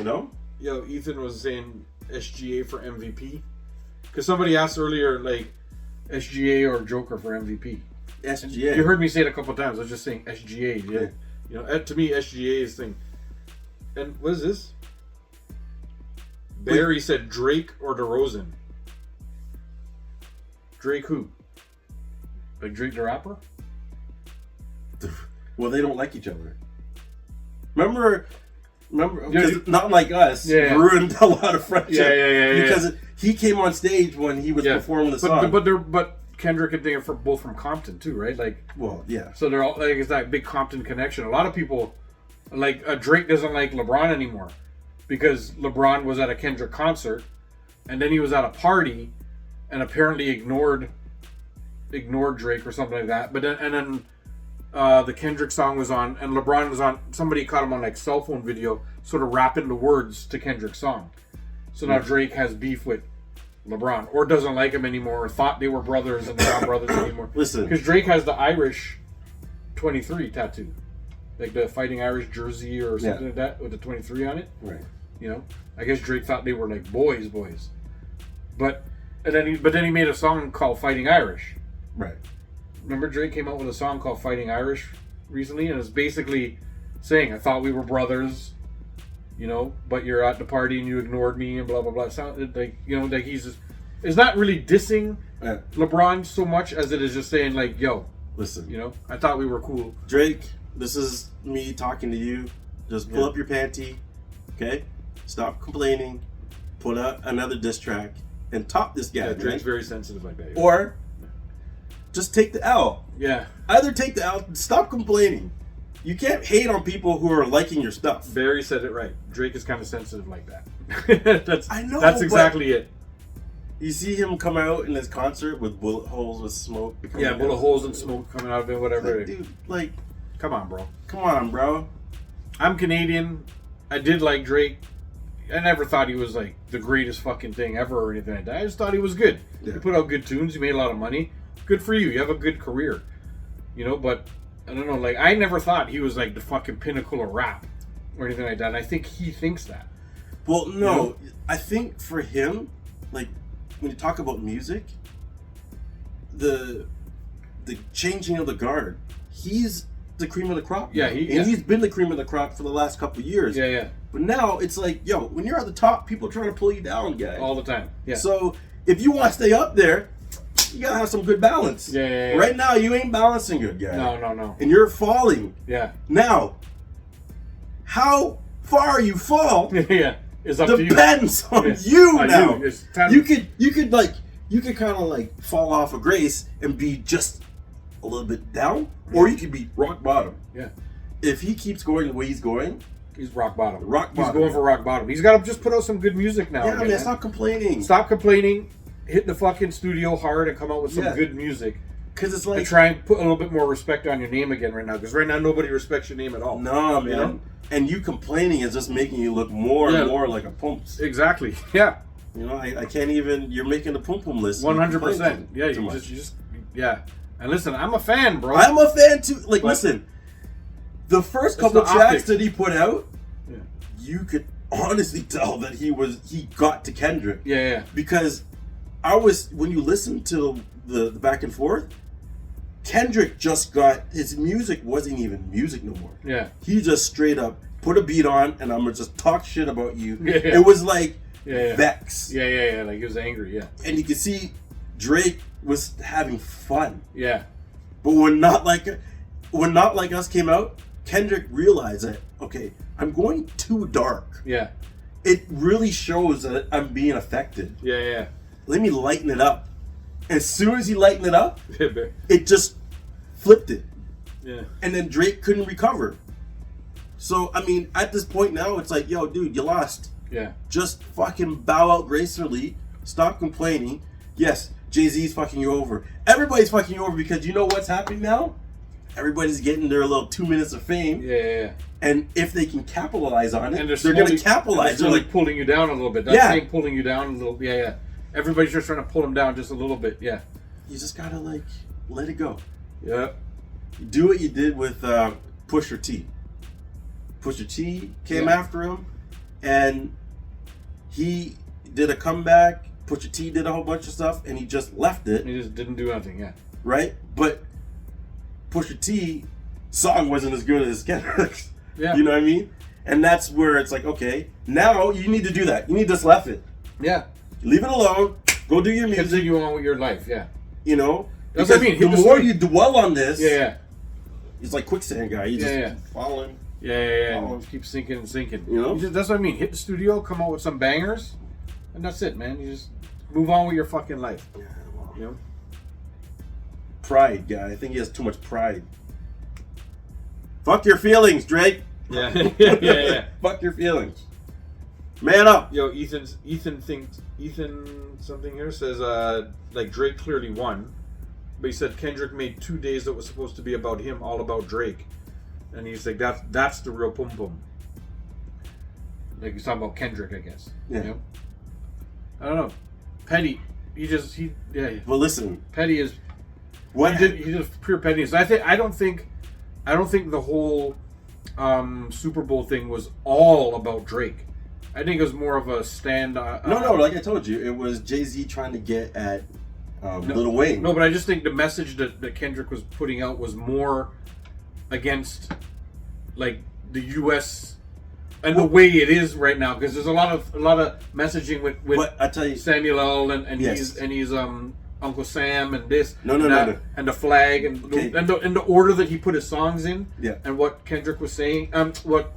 You know? Yo, Ethan was saying SGA for MVP. Because somebody asked earlier, like, SGA or Joker for MVP. SGA. You heard me say it a couple times. I was just saying SGA. Yeah. You know, to me, SGA is thing. And what is this? Barry said Drake or DeRozan. Drake who? Like Drake the rapper? Well, they don't like each other. Remember, Yeah, Not Like Us ruined a lot of friendship. Yeah. Because he came on stage when he was performing the song. But Kendrick and they are both from Compton too, right? Like, well, yeah. So they're all like, it's that big Compton connection. A lot of people, like Drake doesn't like LeBron anymore because LeBron was at a Kendrick concert, and then he was at a party, and apparently ignored Drake or something like that. But then the Kendrick song was on, and LeBron was on. Somebody caught him on like cell phone video, sort of rapping the words to Kendrick's song. So now Drake has beef with LeBron, or doesn't like him anymore, or thought they were brothers and they're not brothers anymore. Listen, because Drake has the Irish 23 tattoo, like the Fighting Irish jersey or something like that with the 23 on it. Right. You know, I guess Drake thought they were like boys, but then he made a song called Fighting Irish. Right. Remember Drake came out with a song called Fighting Irish recently, and it's basically saying, I thought we were brothers, you know, but you're at the party and you ignored me and blah blah blah. It sounded like, you know, like it's not really dissing LeBron so much as it is just saying like, yo, listen, you know, I thought we were cool. Drake, this is me talking to you. Just pull up your panty, okay? Stop complaining. Put out another diss track and top this guy. Yeah, Drake's very sensitive like that. Or just take the L. Yeah. Either take the L. Stop complaining. You can't hate on people who are liking your stuff. Barry said it right. Drake is kind of sensitive like that. I know. That's exactly it. You see him come out in his concert with bullet holes with smoke. Yeah, bullet holes and smoke coming out of it, whatever. Like, dude, like, come on, bro. Come on, bro. I'm Canadian. I did like Drake. I never thought he was like the greatest fucking thing ever or anything like that. I just thought he was good. Yeah. He put out good tunes. He made a lot of money. Good for you. You have a good career. You know, but I don't know. Like, I never thought he was like the fucking pinnacle of rap or anything like that. And I think he thinks that. Well, no. You know? I think for him, like, when you talk about music, the changing of the guard, he's the cream of the crop. Yeah, he's been the cream of the crop for the last couple of years. Yeah. But now it's like, yo, when you're at the top, people are trying to pull you down, guy. All the time. Yeah. So if you want to stay up there, you gotta have some good balance. Yeah. Right now, you ain't balancing good, guy. No. And you're falling. Yeah. Now, how far you fall is up to you. Depends on you now. You could kind of like fall off of grace and be just a little bit down, or you could be rock bottom. Yeah. If he keeps going the way he's going, he's rock bottom. He's going for rock bottom. He's got to just put out some good music now. Yeah, man, stop complaining. Stop complaining. Hit the fucking studio hard and come out with some good music. Because it's like, and try and put a little bit more respect on your name again right now. Because right now nobody respects your name at all. No, man. You know? And you complaining is just making you look more and more like a pumps. Exactly. Yeah. You know, I can't even. You're making the pum pum list. 100%. Yeah. You just. Yeah. And listen, I'm a fan, bro. I'm a fan too. Like, listen, the first couple tracks that he put out, you could honestly tell that he got to Kendrick. Yeah. Because when you listen to the back and forth, Kendrick just got, his music wasn't even music no more. Yeah. He just straight up put a beat on and I'm gonna just talk shit about you. Yeah. It was like vex. Yeah. Like he was angry. Yeah. And you can see Drake was having fun. Yeah. But when Not Like Us came out, Kendrick realized that, okay, I'm going too dark. Yeah. It really shows that I'm being affected. Yeah. Let me lighten it up. As soon as he lightened it up, it just flipped it. Yeah. And then Drake couldn't recover. So, I mean, at this point now, it's like, yo, dude, you lost. Yeah. Just fucking bow out gracefully. Stop complaining. Yes, Jay-Z's fucking you over. Everybody's fucking you over because you know what's happening now? Everybody's getting their little 2 minutes of fame. Yeah. And if they can capitalize on it, and they're going to capitalize. They're like pulling you down a little bit. That's saying pulling you down a little. Yeah. Everybody's just trying to pull him down just a little bit. Yeah. You just got to like let it go. Yeah. Do what you did with Pusha T. Pusha T came after him. and he did a comeback. Pusha T did a whole bunch of stuff, and he just left it. He just didn't do anything. Yeah. Right, but Pusha T song wasn't as good as Kendrick's. Yeah. You know what I mean? And that's where it's like, okay, now you need to do that. You need to just left it. Yeah. Leave it alone. Go do your music. Continue on with your life. Yeah. You know? That's what I mean. The Hit the more street. you dwell on this, Yeah. it's like quicksand guy. You just falling. Yeah. Oh. And keep sinking and sinking. You know? That's what I mean. Hit the studio, come out with some bangers, and that's it, man. You just move on with your fucking life. Yeah, well, You know? pride guy. I think he has too much pride. Fuck your feelings, Drake. Yeah. Fuck your feelings. Man up. Yo, Ethan something here says like Drake clearly won, but he said Kendrick made 2 days that was supposed to be about him, all about Drake, and he's like that's the real pum pum. Like he's talking about Kendrick, I guess. Yeah. You know? I don't know. Petty. Well, listen. Petty is. What He did pure pettiness. I don't think the whole Super Bowl thing was all about Drake. I think it was more of a stand. No. Like I told you, it was Jay-Z trying to get at Lil Wayne. No, but I just think the message that Kendrick was putting out was more against like the U.S. and the way it is right now, because there's a lot of messaging with But I tell you, Samuel L. and Yes. he's Uncle Sam and this No, and the flag and Okay. the order that he put his songs in, Yeah. and what Kendrick was saying, what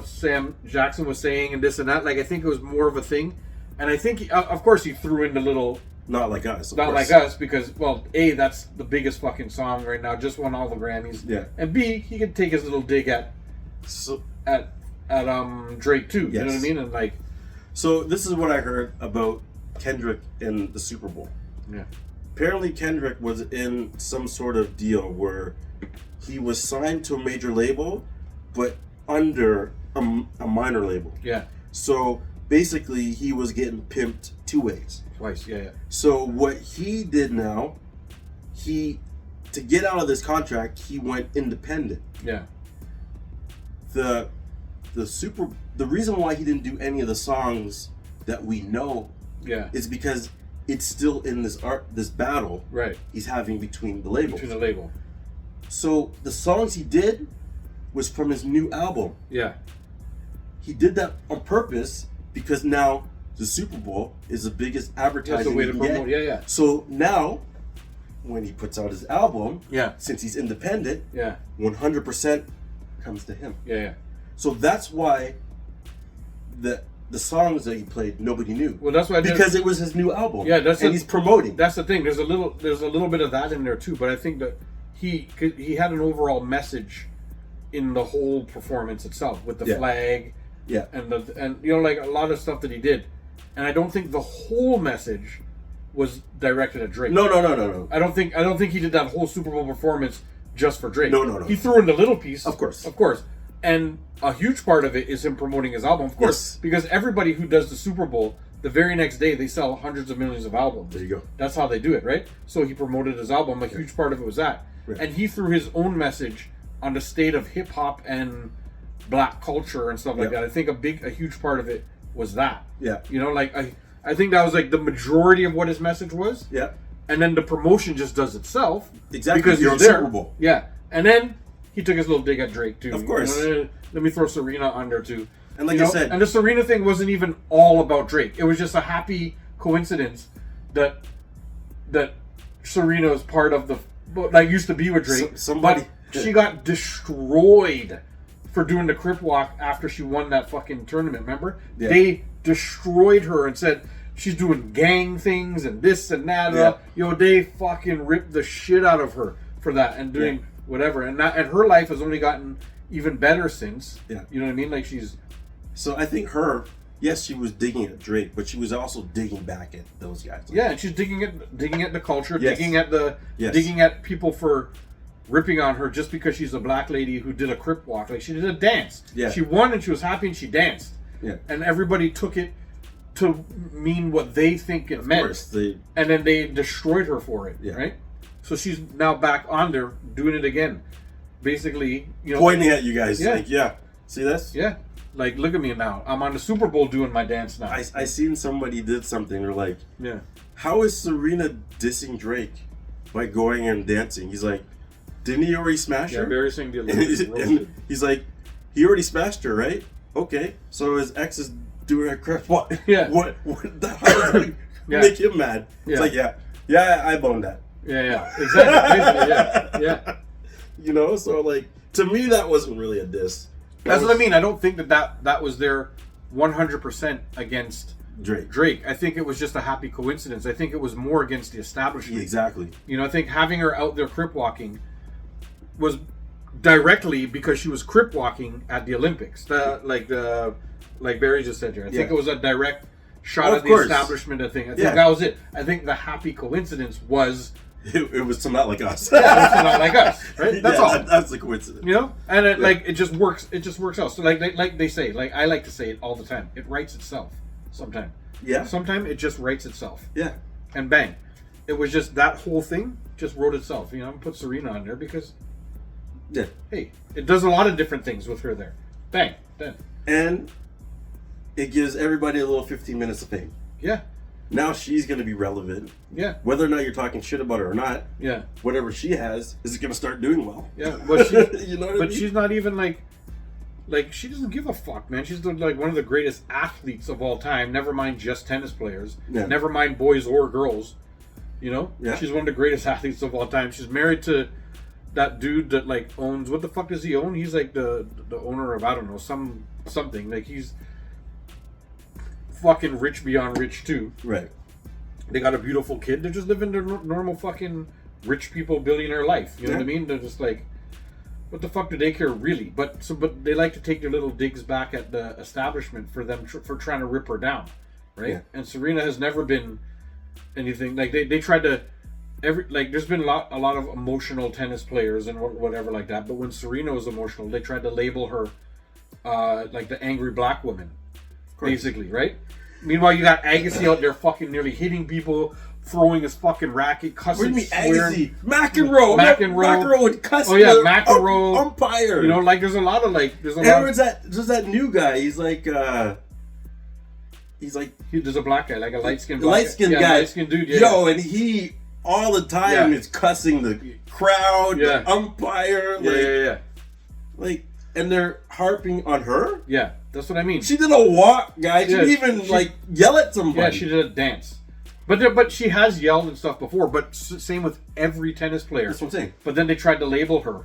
Sam Jackson was saying, and this and that. Like I think it was more of a thing, and I think of course he threw in the little not like us. Of not course. like us, because well, A, that's the biggest fucking song right now, just won all the Grammys, Yeah. and B, he could take his little dig at So, Drake too. You know what I Yes. mean? And like, so this is what I heard about Kendrick in the Super Bowl. yeah. Apparently, Kendrick was in some sort of deal where he was signed to a major label, but under a minor label. Yeah, So basically, he was getting pimped two ways. twice. Yeah. So what he did now, to get out of this contract, he went independent. Yeah. The reason why he didn't do any of the songs that we know Yeah. is because it's still in this battle Right. he's having between the labels. Between the label. So the songs he did was from his new album. Yeah. He did that on purpose because now the Super Bowl is the biggest That's advertising the way he to can promote. get. Yeah. So now, when he puts out his album, Yeah. since he's independent, Yeah. 100% comes to him. Yeah. So that's why the songs that he played nobody knew. Well, that's why Because it was his new album. Yeah, that's and it. he's promoting. That's the thing. There's a little bit of that in there too, but I think that he had an overall message in the whole performance itself with the Yeah. flag Yeah. and you know, like a lot of stuff that he did, and I don't think the whole message was directed at Drake. No. I don't think he did that whole Super Bowl performance just for Drake. No. He threw in the little piece, Of course. and a huge part of it is him promoting his album, of course, Yes. because everybody who does the Super Bowl, the very next day they sell hundreds of millions of albums. There you go. That's how they do it, right? So he promoted his album. A huge part of it was that, Right. and he threw his own message on the state of hip hop and black culture and stuff like Yeah. that. I think a huge part of it was that. Yeah. You know, like I think that was like the majority of what his message was, Yeah. and then the promotion just does itself. Exactly. Because You're he's on there. Super Bowl. Yeah, and then he took his little dig at Drake too. Of course. You know, let me throw Serena under too. And like You I know, said, and the Serena thing wasn't even all about Drake. It was just a happy coincidence that Serena was part of the used to be with Drake. somebody- but she got destroyed for doing the Crip Walk after she won that fucking tournament. Remember? Yeah. They destroyed her and said she's doing gang things and this and that. Yeah. Yo, they fucking ripped the shit out of her for that and doing whatever. And her life has only gotten even better since. Yeah. You know what I mean? Like she's. So I think yes, she was digging at Drake, but she was also digging back at those guys. Yeah, and she's digging at the culture, Yes. digging at people for ripping on her just because she's a black lady who did a Crip Walk. Like she did a dance. Yeah. She won and she was happy and she danced. Yeah. And everybody took it to mean what they think it Of meant. course, And then they destroyed her for it. Yeah. Right? So she's now back on there doing it again. Basically, you know. pointing at you guys. Yeah. Like, yeah. See this? Yeah. Like, look at me now. I'm on the Super Bowl doing my dance now. I seen somebody did something. They're like, Yeah. how is Serena dissing Drake by going and dancing? He's like, didn't he already smash Yeah, her? Barry saying the And he's like, he already smashed her, right? Okay, so his ex is doing a crap. What? Yeah. What the hell make him mad? It's like, yeah, I boned that. Yeah. Exactly. Basically, yeah. You know, so like, to me, that wasn't really a diss. That's what I mean. I don't think that was their 100% against Drake. I think it was just a happy coincidence. I think it was more against the establishment. Exactly. You know, I think having her out there crip walking was directly because she was crip walking at the Olympics. Like Barry just said here. I think it was a direct shot at the establishment. I think that was it. I think the happy coincidence was it was to not like us. it was to not like us, right? That's all. That's the coincidence. You know, and it just works. It just works out. So like they say, like I like to say it all the time. It writes itself. Sometimes. Yeah. Sometimes it just writes itself. Yeah. And bang, it was just that whole thing just wrote itself. You know, I'm put Serena on there because. Yeah. Hey, it does a lot of different things with her there. Bang, done. And it gives everybody a little 15 minutes of fame. Yeah. Now she's going to be relevant. Yeah. Whether or not you're talking shit about her or not. Yeah. Whatever she has is going to start doing well. Yeah. But she, you know what I mean? she's not even like she doesn't give a fuck, man. She's like one of the greatest athletes of all time. Never mind just tennis players. Yeah. Never mind boys or girls. You know. Yeah. She's one of the greatest athletes of all time. She's married to that dude that like owns, what the fuck does he own? He's like the owner of, I don't know, something. Like he's fucking rich beyond rich too. Right. They got a beautiful kid. They're just living their normal fucking rich people billionaire life. You know what I mean? They're just like, what the fuck do they care really? But they like to take their little digs back at the establishment for them for trying to rip her down, right? Yeah. And Serena has never been anything like they tried to. There's been a lot of emotional tennis players and whatever like that, but when Serena was emotional, they tried to label her like the angry black woman, basically, right? Meanwhile, you got Agassi out there fucking nearly hitting people, throwing his fucking racket, cussing, What do you mean swearing. Agassi? McEnroe would cuss. Oh yeah, McEnroe. Umpire. You know, like there's a lot of there's that new guy. He's like there's a black guy, like a light skinned guy, light skinned dude. Yeah. Yo, and he all the time is cussing the crowd, the umpire. Yeah. Like, and they're harping on her. Yeah, that's what I mean. She did a walk, guys. She didn't even yell at somebody. Yeah, she did a dance. But she has yelled and stuff before. But same with every tennis player. That's what I'm saying. But then they tried to label her,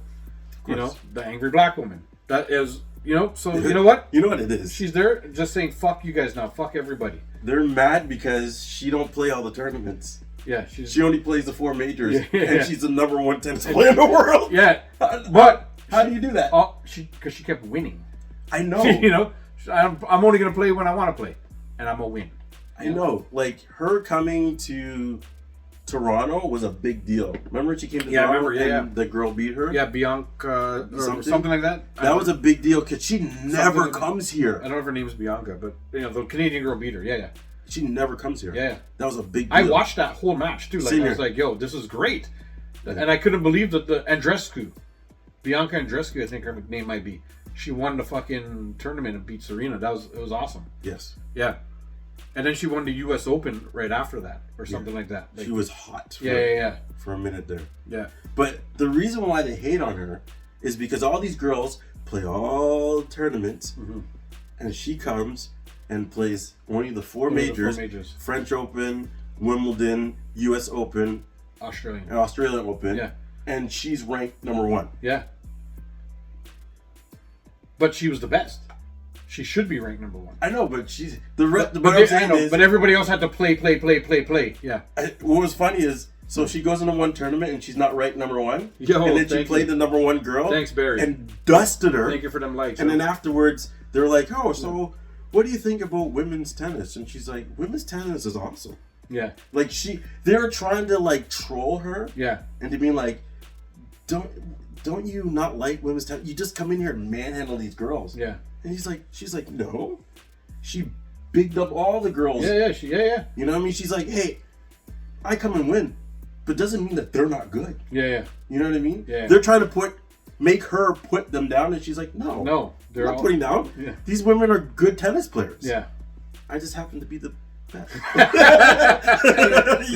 you know, the angry black woman. That is, you know. So you know what? You know what it is. She's there just saying, "Fuck you guys now. Fuck everybody." They're mad because she don't play all the tournaments. Yeah, she only plays the 4 majors, and she's the #1 tennis player in the world. Yeah, but how do you do that? Because she kept winning. I know. You know, I'm only gonna play when I want to play, and I'm gonna win. I know. Like her coming to Toronto was a big deal. Remember she came to Toronto and the girl beat her? Yeah, Bianca or something like that. That was a big deal because she never comes here. I don't know if her name's Bianca, but you know the Canadian girl beat her. Yeah. She never comes here. Yeah. That was a big deal. I watched that whole match too. Like I was like, yo, this is great. And I couldn't believe that the Andreescu, Bianca Andreescu, I think her name might be. She won the fucking tournament and beat Serena. It was awesome. Yes. Yeah. And then she won the US Open right after that or something like that. Like, she was hot. For a minute there. Yeah. But the reason why they hate on her is because all these girls play all tournaments and she comes and plays only the 4 majors, French Open, Wimbledon, US Open, Australian Open. Yeah. And she's ranked #1. Yeah. But she was the best. She should be ranked #1. I know, but she's but everybody else had to play. Yeah. What was funny is, so she goes into one tournament and she's not ranked #1. Yo, and then she played the #1 girl. Thanks, Barry. And dusted her. Thank you for them likes. And then afterwards, they're like, "Oh, so what do you think about women's tennis?" And she's like, "Women's tennis is awesome." Yeah. Like they're trying to like troll her. Yeah. And to be like, don't you not like women's tennis? You just come in here and manhandle these girls. Yeah. And she's like, no. She bigged up all the girls. Yeah. You know what I mean? She's like, hey, I come and win, but doesn't mean that they're not good. Yeah. You know what I mean? Yeah. They're trying to put make her put them down, and she's like, no, No, they're not putting down. Yeah. These women are good tennis players. Yeah. I just happen to be the best. You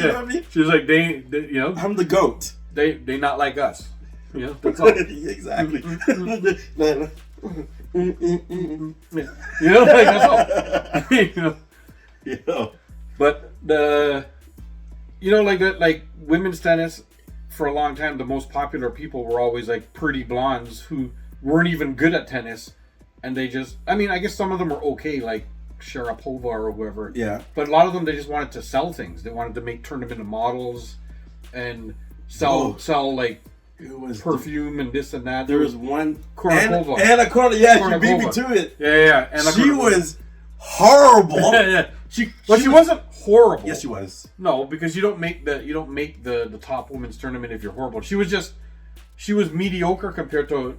Yeah. know what I mean? She was like, they you know, I'm the GOAT. they not like us. You know, that's all. Exactly. Yeah. You know, like that's all. You know. Yeah. But you know, like that, like women's tennis, for a long time, the most popular people were always like pretty blondes who weren't even good at tennis, and they just, I mean, I guess some of them were okay, like Sharapova or whoever. Yeah. But a lot of them, they just wanted to sell things. They wanted to turn them into models, and sell like It was perfume and this and that. There was one Kournikova. Anna Kournikova. Yeah, she beat me Kournikova. to it. Yeah. And She was horrible. yeah. She wasn't horrible. Yes, she was. No, because you don't make the top women's tournament if you're horrible. She was mediocre compared to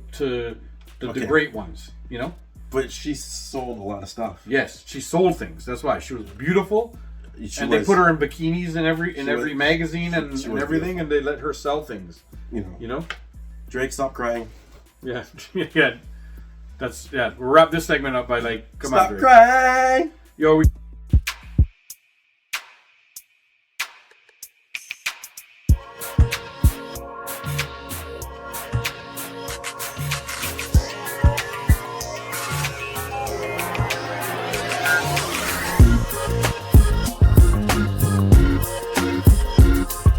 the great ones, you know? But she sold a lot of stuff. Yes, she sold things. That's why she was beautiful. They put her in bikinis in every magazine and everything, beautiful. And they let her sell things. You know? Drake, stop crying. Yeah. Yeah. We'll wrap this segment up by like, come on, Drake. Stop crying. Yo, we